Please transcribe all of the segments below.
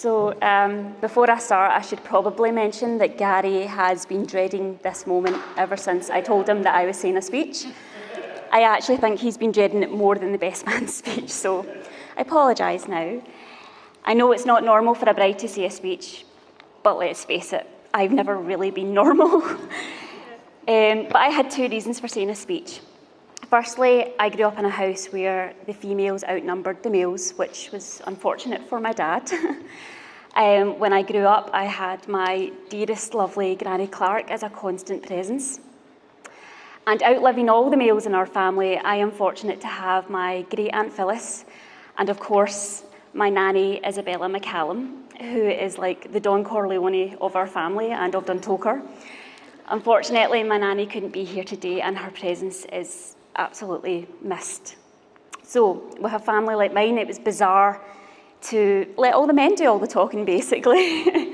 Before I start, I should probably mention that Gary has been dreading this moment ever since I told him that I was saying a speech. I actually think he's been dreading it more than the best man's speech, so I apologise now. I know it's not normal for a bride to say a speech, but let's face it, I've never really been normal. But I had two reasons for saying a speech. Firstly, I grew up in a house where the females outnumbered the males, which was unfortunate for my dad. When I grew up, I had my dearest, lovely Granny Clark as a constant presence. And outliving all the males in our family, I am fortunate to have my great Aunt Phyllis, and of course, my nanny, Isabella McCallum, who is like the Don Corleone of our family and of Duntoker. Unfortunately, my nanny couldn't be here today, and her presence is absolutely missed. So with a family like mine, it was bizarre to let all the men do all the talking, basically.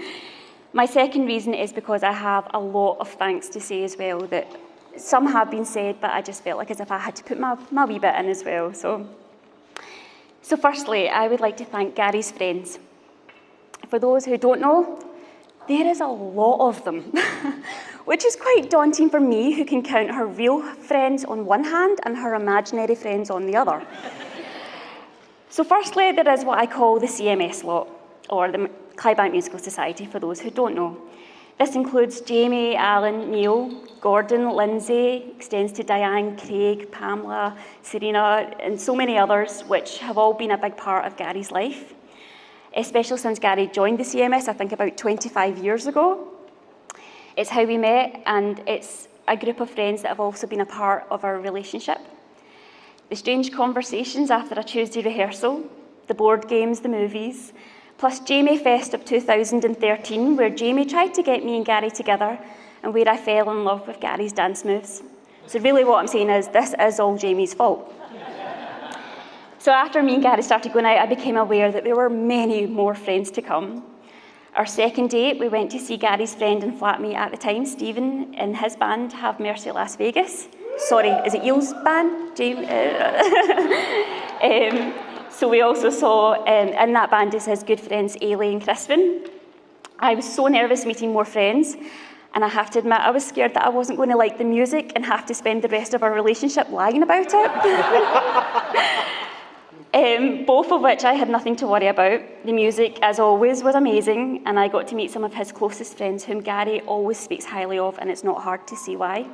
My second reason is because I have a lot of thanks to say as well, that some have been said, but I just felt like as if I had to put my wee bit in as well. So firstly, I would like to thank Gary's friends. For those who don't know, there is a lot of them, which is quite daunting for me, who can count her real friends on one hand and her imaginary friends on the other. So firstly, there is what I call the CMS lot, or the Clydebank Musical Society, for those who don't know. This includes Jamie, Alan, Neil, Gordon, Lindsay, extends to Diane, Craig, Pamela, Serena, and so many others, which have all been a big part of Gary's life, especially since Gary joined the CMS, I think about 25 years ago. It's how we met, and it's a group of friends that have also been a part of our relationship. The strange conversations after a Tuesday rehearsal, the board games, the movies, plus Jamie Fest of 2013, where Jamie tried to get me and Gary together, and where I fell in love with Gary's dance moves. So really what I'm saying is, this is all Jamie's fault. So after me and Gary started going out, I became aware that there were many more friends to come. Our second date, we went to see Gary's friend and flatmate at the time, Stephen, and his band, Have Mercy Las Vegas. Sorry, is it Eel's band? James? So we also saw in that band is his good friends, Ailey and Crispin. I was so nervous meeting more friends, and I have to admit, I was scared that I wasn't going to like the music and have to spend the rest of our relationship lying about it. Both of which I had nothing to worry about. The music, as always, was amazing, and I got to meet some of his closest friends, whom Gary always speaks highly of, and it's not hard to see why.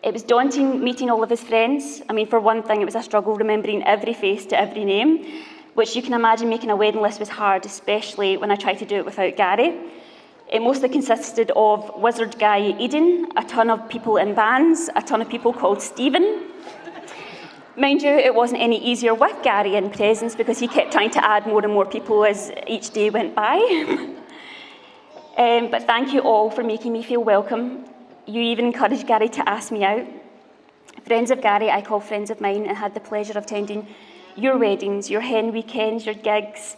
It was daunting meeting all of his friends. I mean, for one thing, it was a struggle remembering every face to every name, which you can imagine making a wedding list was hard, especially when I tried to do it without Gary. It mostly consisted of wizard guy Eden, a ton of people in bands, a ton of people called Stephen. Mind you, it wasn't any easier with Gary in presence because he kept trying to add more and more people as each day went by. But thank you all for making me feel welcome. You even encouraged Gary to ask me out. Friends of Gary, I call friends of mine, and had the pleasure of attending your weddings, your hen weekends, your gigs,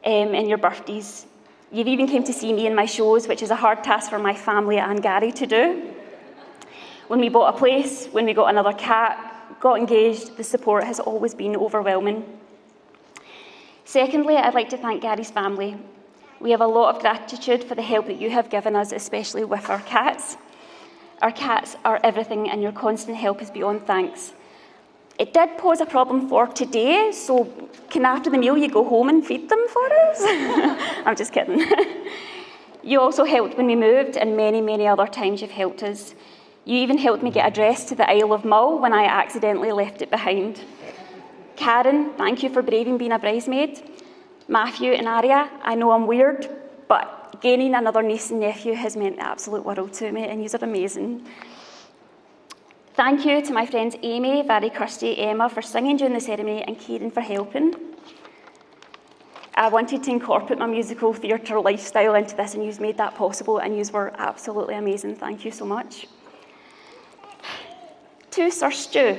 and your birthdays. You've even came to see me in my shows, which is a hard task for my family and Gary to do. When we bought a place, when we got another cat, got engaged, the support has always been overwhelming. Secondly, I'd like to thank Gary's family. We have a lot of gratitude for the help that you have given us, especially with our cats. Our cats are everything, and your constant help is beyond thanks. It did pose a problem for today, so can after the meal you go home and feed them for us? I'm just kidding. You also helped when we moved, and many, many other times you've helped us. You even helped me get a dress to the Isle of Mull when I accidentally left it behind. Karen, thank you for braving being a bridesmaid. Matthew and Aria, I know I'm weird, but gaining another niece and nephew has meant the absolute world to me, and yous are amazing. Thank you to my friends Amy, Barry, Kirsty, Emma for singing during the ceremony, and Kieran for helping. I wanted to incorporate my musical theatre lifestyle into this, and yous made that possible, and yous were absolutely amazing. Thank you so much. To Sir Stu,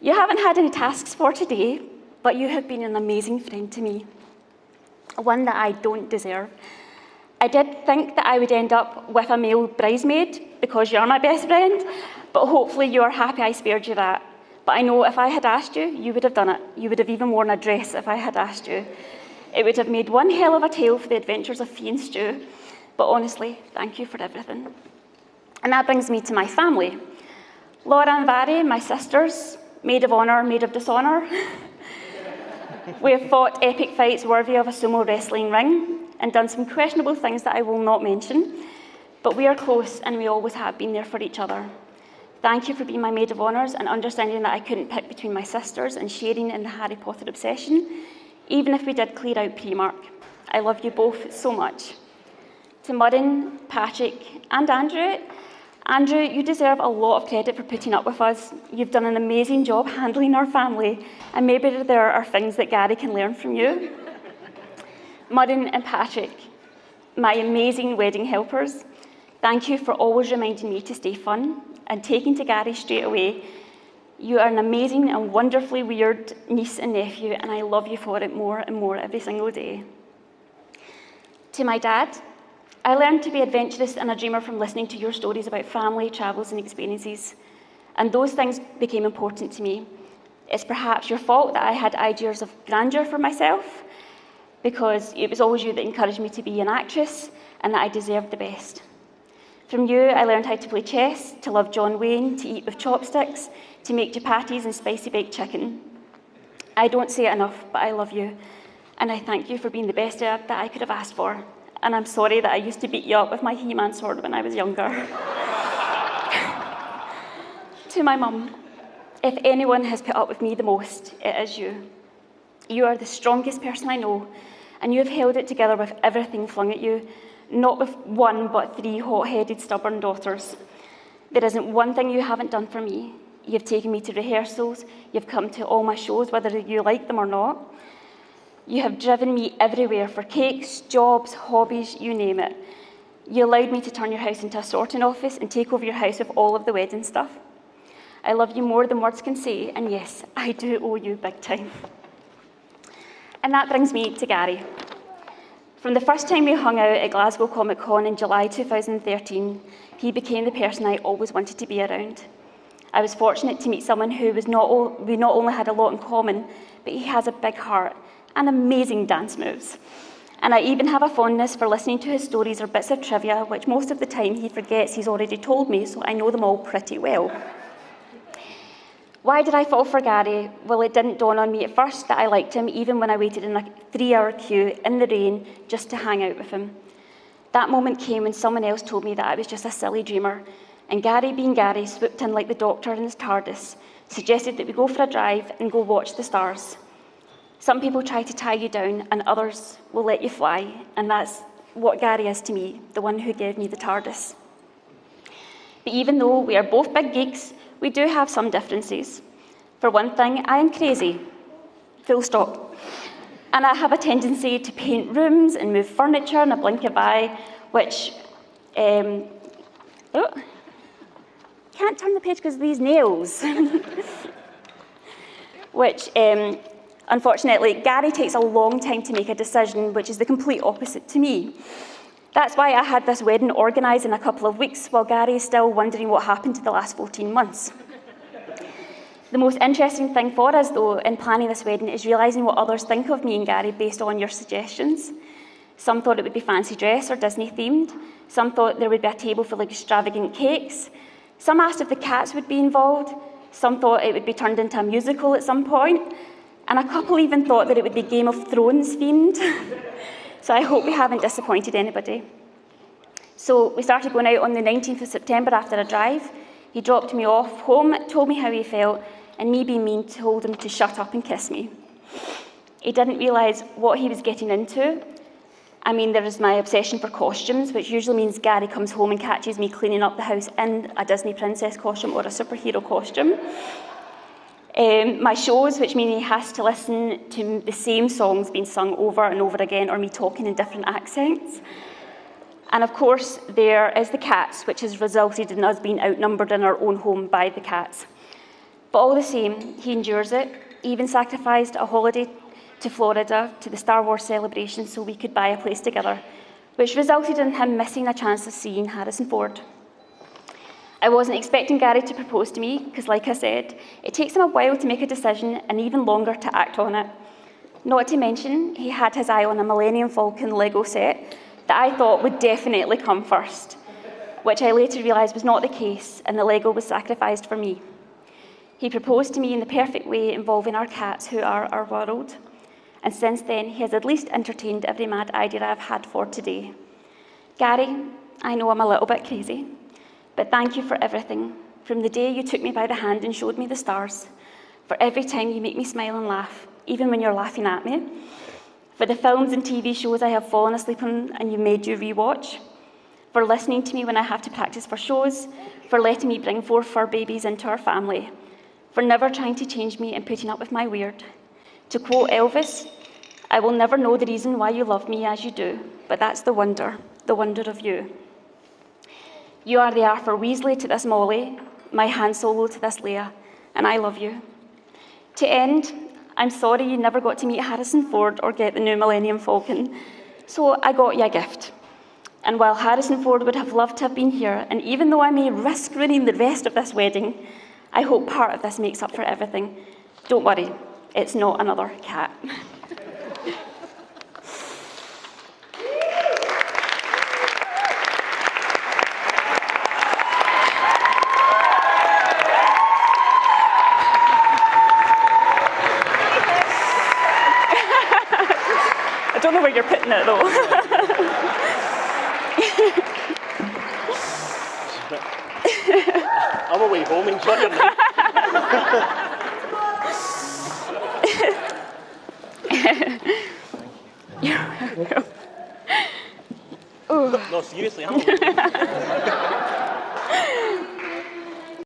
you haven't had any tasks for today, but you have been an amazing friend to me, one that I don't deserve. I did think that I would end up with a male bridesmaid because you're my best friend, but hopefully you are happy I spared you that. But I know if I had asked you, you would have done it. You would have even worn a dress if I had asked you. It would have made one hell of a tale for the adventures of Fee and Stu, but honestly, thank you for everything. And that brings me to my family. Laura and Vary, my sisters, maid of honour, maid of dishonour. We have fought epic fights worthy of a sumo wrestling ring and done some questionable things that I will not mention, but we are close and we always have been there for each other. Thank you for being my maid of honours and understanding that I couldn't pick between my sisters and sharing in the Harry Potter obsession, even if we did clear out Primark. I love you both so much. To Murin, Patrick and Andrew, you deserve a lot of credit for putting up with us. You've done an amazing job handling our family, and maybe there are things that Gary can learn from you. Murin and Patrick, my amazing wedding helpers, thank you for always reminding me to stay fun and taking to Gary straight away. You are an amazing and wonderfully weird niece and nephew, and I love you for it more and more every single day. To my dad, I learned to be adventurous and a dreamer from listening to your stories about family, travels and experiences, and those things became important to me. It's perhaps your fault that I had ideas of grandeur for myself, because it was always you that encouraged me to be an actress and that I deserved the best. From you, I learned how to play chess, to love John Wayne, to eat with chopsticks, to make chapatis and spicy baked chicken. I don't say it enough, but I love you, and I thank you for being the best dad that I could have asked for. And I'm sorry that I used to beat you up with my He-Man sword when I was younger. To my mum, if anyone has put up with me the most, it is you. You are the strongest person I know, and you have held it together with everything flung at you, not with one but 3 hot-headed, stubborn daughters. There isn't one thing you haven't done for me. You've taken me to rehearsals, you've come to all my shows, whether you like them or not. You have driven me everywhere for cakes, jobs, hobbies, you name it. You allowed me to turn your house into a sorting office and take over your house with all of the wedding stuff. I love you more than words can say, and yes, I do owe you big time. And that brings me to Gary. From the first time we hung out at Glasgow Comic Con in July 2013, he became the person I always wanted to be around. I was fortunate to meet someone who we not only had a lot in common, but he has a big heart and amazing dance moves. And I even have a fondness for listening to his stories or bits of trivia, which most of the time he forgets he's already told me, so I know them all pretty well. Why did I fall for Gary? Well, it didn't dawn on me at first that I liked him, even when I waited in a 3-hour queue in the rain just to hang out with him. That moment came when someone else told me that I was just a silly dreamer, and Gary, being Gary, swooped in like the Doctor in his TARDIS, suggested that we go for a drive and go watch the stars. Some people try to tie you down, and others will let you fly, and that's what Gary is to me, the one who gave me the TARDIS. But even though we are both big geeks, we do have some differences. For one thing, I am crazy, full stop. And I have a tendency to paint rooms and move furniture in a blink of an eye, which, can't turn the page because of these nails. Which, unfortunately, Gary takes a long time to make a decision, which is the complete opposite to me. That's why I had this wedding organised in a couple of weeks, while Gary is still wondering what happened to the last 14 months. The most interesting thing for us, though, in planning this wedding is realising what others think of me and Gary based on your suggestions. Some thought it would be fancy dress or Disney themed. Some thought there would be a table full of extravagant cakes. Some asked if the cats would be involved. Some thought it would be turned into a musical at some point. And a couple even thought that it would be Game of Thrones themed. So I hope we haven't disappointed anybody. So we started going out on the 19th of September after a drive. He dropped me off home, told me how he felt, and me being mean told him to shut up and kiss me. He didn't realise what he was getting into. I mean, there is my obsession for costumes, which usually means Gary comes home and catches me cleaning up the house in a Disney princess costume or a superhero costume. My shows, which mean he has to listen to the same songs being sung over and over again, or me talking in different accents. And of course, there is the cats, which has resulted in us being outnumbered in our own home by the cats. But all the same, he endures it. He even sacrificed a holiday to Florida to the Star Wars celebration so we could buy a place together, which resulted in him missing a chance of seeing Harrison Ford. I wasn't expecting Gary to propose to me, because like I said, it takes him a while to make a decision and even longer to act on it. Not to mention, he had his eye on a Millennium Falcon Lego set that I thought would definitely come first, which I later realised was not the case, and the Lego was sacrificed for me. He proposed to me in the perfect way involving our cats, who are our world, and since then he has at least entertained every mad idea I've had for today. Gary, I know I'm a little bit crazy, but thank you for everything, from the day you took me by the hand and showed me the stars, for every time you make me smile and laugh, even when you're laughing at me, for the films and TV shows I have fallen asleep on and you made you rewatch, for listening to me when I have to practice for shows, for letting me bring 4 fur babies into our family, for never trying to change me and putting up with my weird. To quote Elvis, I will never know the reason why you love me as you do, but that's the wonder of you. You are the Arthur Weasley to this Molly, my Han Solo to this Leia, and I love you. To end, I'm sorry you never got to meet Harrison Ford or get the new Millennium Falcon, so I got you a gift. And while Harrison Ford would have loved to have been here, and even though I may risk ruining the rest of this wedding, I hope part of this makes up for everything. Don't worry, it's not another cat. I don't know where you're putting it, though. I'm away home enjoying it. You're welcome. No, seriously, I'm away